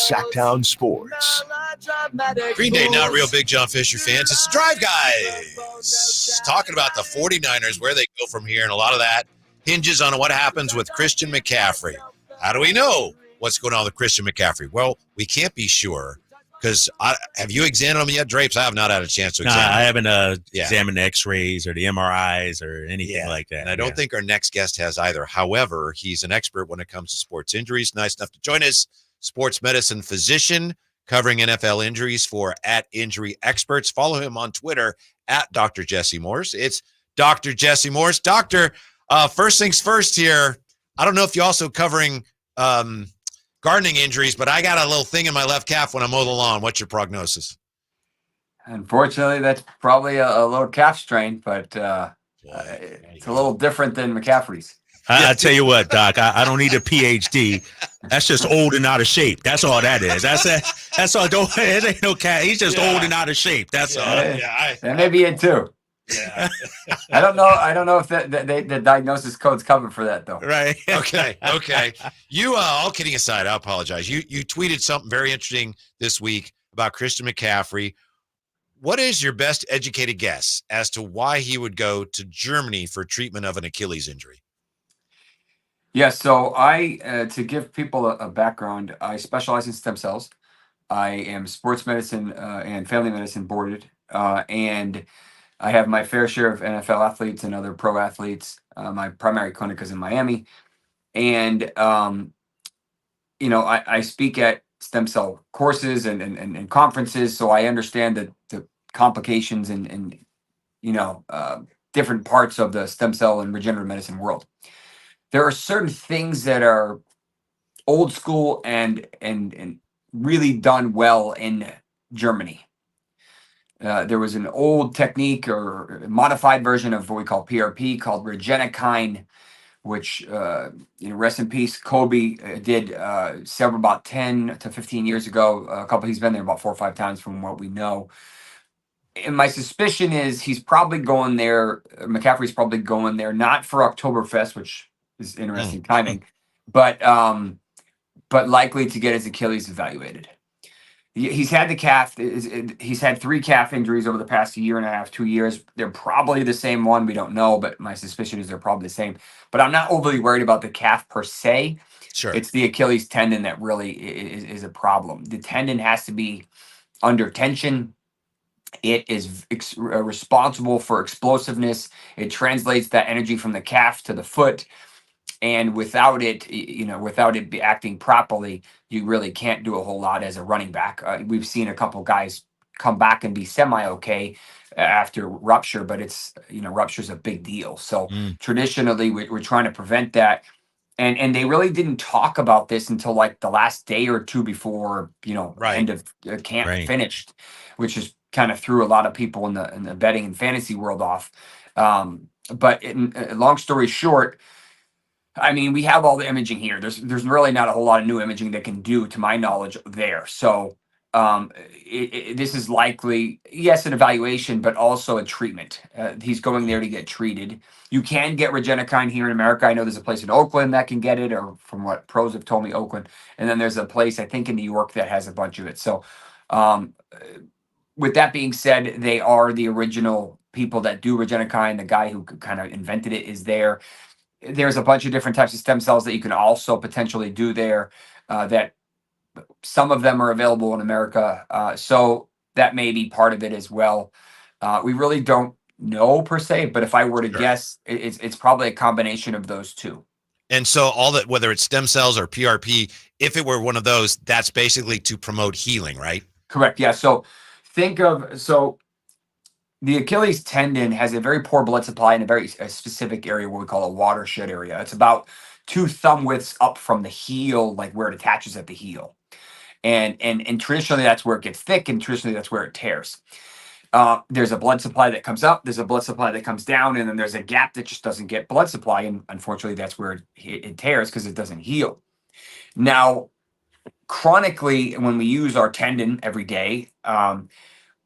Sactown Sports. Green Day, not real Big John Fisher fans. It's Drive Guys talking about the 49ers, where they go from here, and a lot of that hinges on what happens with Chrstian McCaffrey. How do we know what's going on with Chrstian McCaffrey? Well, we can't be sure because have you examined him yet, Drapes? I have not had a chance to examine I haven't examined the x-rays or the MRIs or anything like that. And I don't think our next guest has either. However, he's an expert when it comes to sports injuries. Nice enough to join us, sports medicine physician covering NFL injuries for @InjuryExperts. Follow him on Twitter @Dr. Jesse Morse. It's Dr. Jesse Morse. Doctor, first things first here. I don't know if you're also covering gardening injuries, but I got a little thing in my left calf when I mow the lawn. What's your prognosis? Unfortunately, that's probably a little calf strain, but it's a little different than McCaffrey's. I tell you what, Doc, I don't need a PhD. That's just old and out of shape. That's all that is. That's all. It ain't no cat. He's just old and out of shape. That's all. That may be it too. Yeah. I don't know if the diagnosis code's covered for that though. Right. Okay. You all kidding aside, I apologize. You tweeted something very interesting this week about Chrstian McCaffrey. What is your best educated guess as to why he would go to Germany for treatment of an Achilles injury? Yeah, so to give people a background, I specialize in stem cells. I am sports medicine and family medicine boarded, and I have my fair share of NFL athletes and other pro athletes. My primary clinic is in Miami, and I speak at stem cell courses and conferences, so I understand the complications and different parts of the stem cell and regenerative medicine world. There are certain things that are old school and really done well in Germany. There was an old technique or modified version of what we call PRP called Regenikine, which, rest in peace, Kobe did about 10 to 15 years ago. He's been there about 4 or 5 times from what we know. And my suspicion is he's probably going there. McCaffrey's probably going there, not for Oktoberfest, which is interesting timing, but likely to get his Achilles evaluated. He's had the calf. He's had 3 calf injuries over the past year and a half, 2 years. They're probably the same one. We don't know, but my suspicion is they're probably the same. But I'm not overly worried about the calf per se. Sure. It's the Achilles tendon that really is a problem. The tendon has to be under tension. It is responsible for explosiveness. It translates that energy from the calf to the foot. And without it be acting properly, you really can't do a whole lot as a running back. We've seen a couple guys come back and be semi-okay after rupture, but rupture's a big deal. So traditionally, we're trying to prevent that. And they really didn't talk about this until like the last day or two before, end of camp finished, which is kind of threw a lot of people in the betting and fantasy world off. But long story short, I mean, we have all the imaging here. There's really not a whole lot of new imaging that can do, to my knowledge, there. So this is likely, yes, an evaluation, but also a treatment. He's going there to get treated. You can get Regenikine here in America. I know there's a place in Oakland that can get it, or from what pros have told me, Oakland. And then there's a place, I think, in New York that has a bunch of it. So with that being said, they are the original people that do Regenikine. The guy who kind of invented it is there. There's a bunch of different types of stem cells that you can also potentially do there, that some of them are available in America. So that may be part of it as well. We really don't know per se, but if I were to guess, it's probably a combination of those two. And so all that, whether it's stem cells or PRP, if it were one of those, that's basically to promote healing, right? Correct. Yeah. So the Achilles tendon has a very poor blood supply in a specific area, what we call a watershed area. It's about 2 thumb widths up from the heel, like where it attaches at the heel. And traditionally that's where it gets thick, and traditionally that's where it tears. There's a blood supply that comes up, there's a blood supply that comes down, and then there's a gap that just doesn't get blood supply. And unfortunately, that's where it tears because it doesn't heal. Now, chronically, when we use our tendon every day,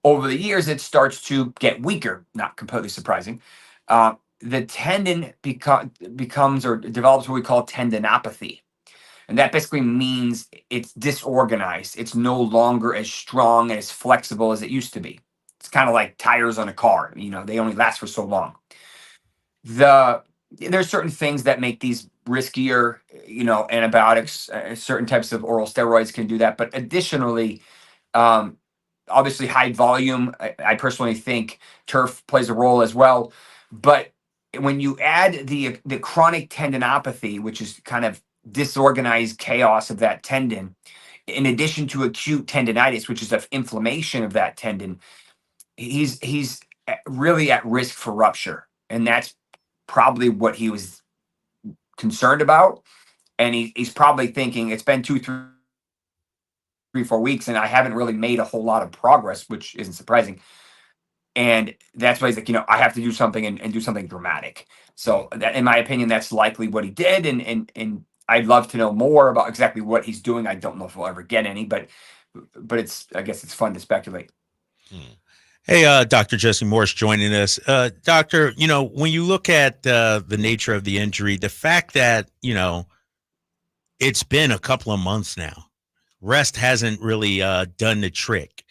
over the years, it starts to get weaker, not completely surprising. The tendon becomes or develops what we call tendinopathy. And that basically means it's disorganized. It's no longer as strong and as flexible as it used to be. It's kind of like tires on a car. They only last for so long. There's certain things that make these riskier, antibiotics, certain types of oral steroids can do that. But additionally, obviously high volume, I personally think turf plays a role as well. But when you add the chronic tendinopathy, which is kind of disorganized chaos of that tendon, in addition to acute tendinitis, which is an inflammation of that tendon, he's really at risk for rupture. And that's probably what he was concerned about. And he's probably thinking, it's been 3-4 weeks and I haven't really made a whole lot of progress, which isn't surprising. And that's why he's like, I have to do something and do something dramatic. So that, in my opinion, that's likely what he did. And I'd love to know more about exactly what he's doing. I don't know if we'll ever get any, but I guess it's fun to speculate. Hey, Dr. Jesse Morse joining us. Doctor, when you look at the nature of the injury, the fact that, it's been a couple of months now, rest hasn't really done the trick.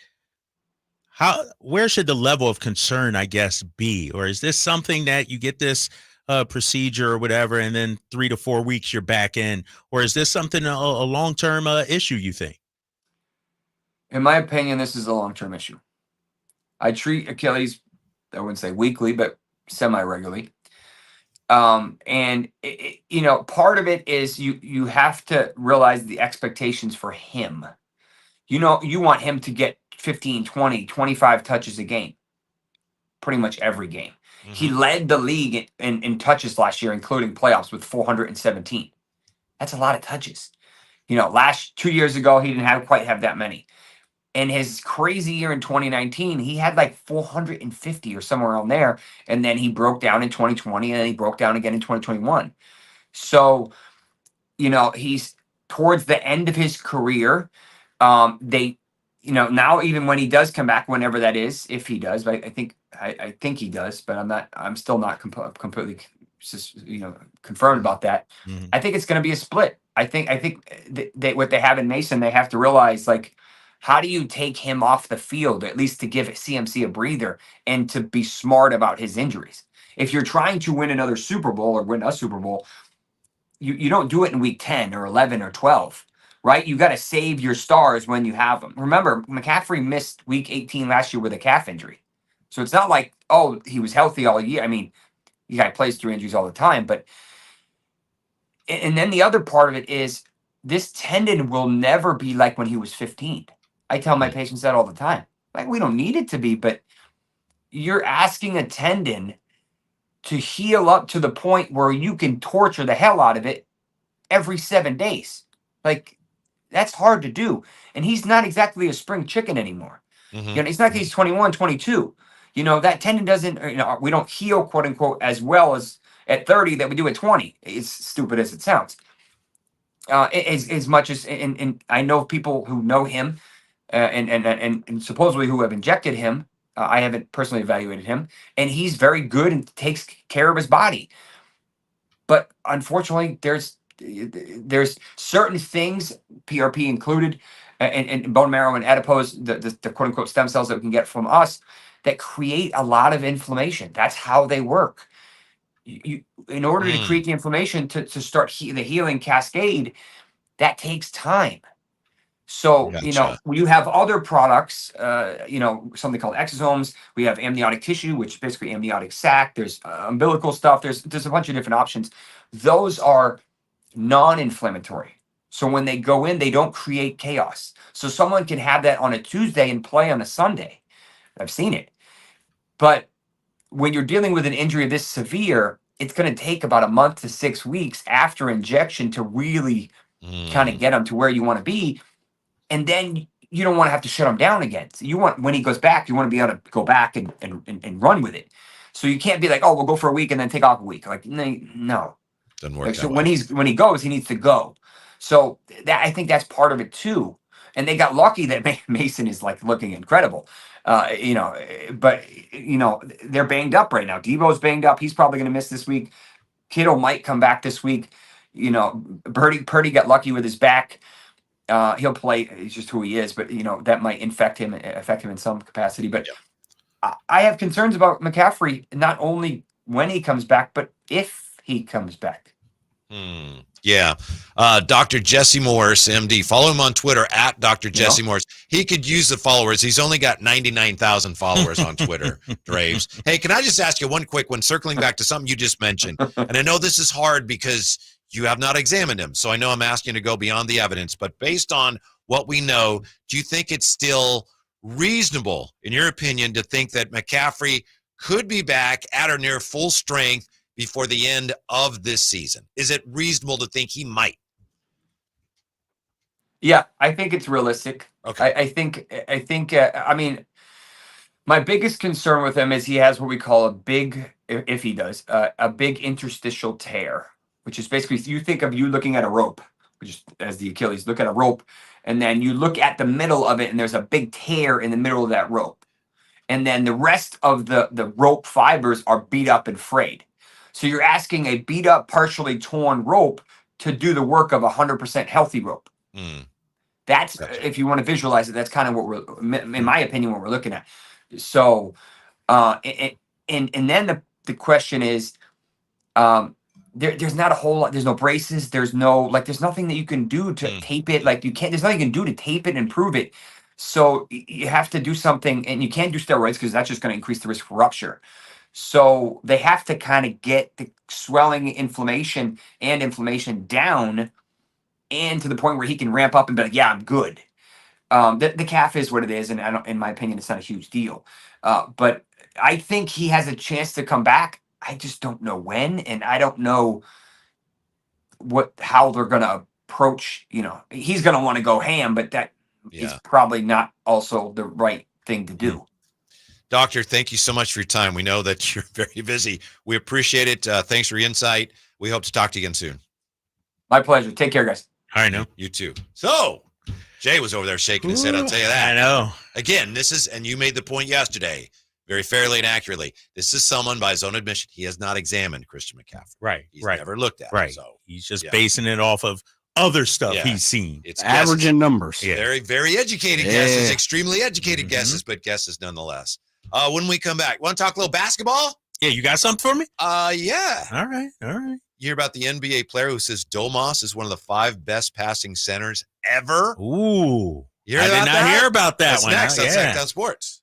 Where should the level of concern, I guess, be? Or is this something that you get this procedure or whatever, and then 3 to 4 weeks you're back in? Or is this something, a long-term issue, you think? In my opinion, this is a long-term issue. I treat Achilles, I wouldn't say weekly, but semi-regularly. And part of it is you have to realize the expectations for him. You want him to get 15, 20, 25 touches a game, pretty much every game. Mm-hmm. He led the league in touches last year, including playoffs, with 417. That's a lot of touches. 2 years ago, he didn't quite have that many. In his crazy year in 2019, he had like 450 or somewhere around there. And then he broke down in 2020 and then he broke down again in 2021. So, he's towards the end of his career. Now even when he does come back, whenever that is, if he does, but I think he does, but I'm still not completely confirmed about that. Mm-hmm. I think it's going to be a split. I think what they have in Mason, they have to realize, like, how do you take him off the field, at least to give CMC a breather and to be smart about his injuries? If you're trying to win another Super Bowl or win a Super Bowl, you don't do it in week 10 or 11 or 12, right? You got to save your stars when you have them. Remember, McCaffrey missed week 18 last year with a calf injury. So it's not like, he was healthy all year. I mean, the guy plays through injuries all the time. And then the other part of it is this tendon will never be like when he was 15. I tell my patients that all the time. Like, we don't need it to be, but you're asking a tendon to heal up to the point where you can torture the hell out of it every 7 days. Like, that's hard to do. And he's not exactly a spring chicken anymore. Mm-hmm. It's not like he's 21, 22. That tendon doesn't, we don't heal, quote unquote, as well as at 30 that we do at 20. It's stupid as it sounds. As much as, and I know people who know him, and supposedly who have injected him. I haven't personally evaluated him, and he's very good and takes care of his body. But unfortunately, there's certain things, PRP included, and bone marrow and adipose, the quote unquote stem cells that we can get from us, that create a lot of inflammation. That's how they work. In order to create the inflammation to start the healing cascade, that takes time. So, Gotcha. You have other products, something called exosomes. We have amniotic tissue, which is basically amniotic sac. There's umbilical stuff. There's a bunch of different options. Those are non-inflammatory. So when they go in, they don't create chaos. So someone can have that on a Tuesday and play on a Sunday. I've seen it. But when you're dealing with an injury this severe, it's going to take about a month to 6 weeks after injection to really kind of get them to where you want to be. And then you don't want to have to shut him down again. So when he goes back, you want to be able to go back and run with it. So you can't be like, we'll go for a week and then take off a week. Like, no. Doesn't work. So when he goes, he needs to go. So I think that's part of it too. And they got lucky that Mason is like looking incredible. But they're banged up right now. Debo's banged up. He's probably going to miss this week. Kittle might come back this week. you know, Purdy got lucky with his back. He'll play. It's just who he is, but you know that might affect him in some capacity. But I have concerns about McCaffrey, not only when he comes back, but if he comes back. Yeah. Dr. Jesse Morse, MD. Follow him on Twitter at Dr. Jesse Morse. He could use the followers. He's only got 99,000 followers on Twitter, Draves. Hey, can I just ask you one quick one, circling back to something you just mentioned? And I know this is hard because you have not examined him, so I know I'm asking you to go beyond the evidence. But based on what we know, do you think it's still reasonable, in your opinion, to think that McCaffrey could be back at or near full strength before the end of this season? Is it reasonable to think he might? Yeah, I think it's realistic. Okay. I think. I mean, my biggest concern with him is he has what we call a big, if he does, a big interstitial tear, which is basically, you think of you looking at a rope, which is as the Achilles. Look at a rope, and then you look at the middle of it, and there's a big tear in the middle of that rope, and then the rest of the rope fibers are beat up and frayed. So you're asking a beat up, partially torn rope to do the work of a 100% healthy rope. That's, if you want to visualize it, that's kind of what we're, in my opinion, what we're looking at. So, and then the question is, there's not a whole lot, there's no braces, there's nothing that you can do to tape it. Like there's nothing you can do to tape it and prove it. So you have to do something, and you can't do steroids because that's just going to increase the risk for rupture. So they have to kind of get the swelling, inflammation down, and to the point where he can ramp up and be like, yeah, I'm good. The calf is what it is, and in my opinion, it's not a huge deal. But I think he has a chance to come back. I just don't know when, and I don't know how they're going to approach. You know, he's going to want to go ham, but that is probably not also the right thing to do. Doctor, thank you so much for your time. We know that you're very busy. We appreciate it. Thanks for your insight. We hope to talk to you again soon. My pleasure. Take care, guys. All right, no. You too. So, Jay was over there shaking his head, I'll tell you that. I know. Again, this is, and you made the point yesterday, very fairly and accurately. This is someone, by his own admission, he has not examined Chrstian McCaffrey. Right. He's never looked at Right. him. So he's just basing it off of other stuff he's seen. It's averaging numbers. Yeah. Very, very educated guesses, extremely educated guesses, but guesses nonetheless. When we come back, want to talk a little basketball? Yeah, you got something for me? Yeah. All right. You hear about the NBA player who says Domas is one of the 5 best passing centers ever? Ooh. You hear I did not hear about that That's one. next on Yeah. Sactown Sports.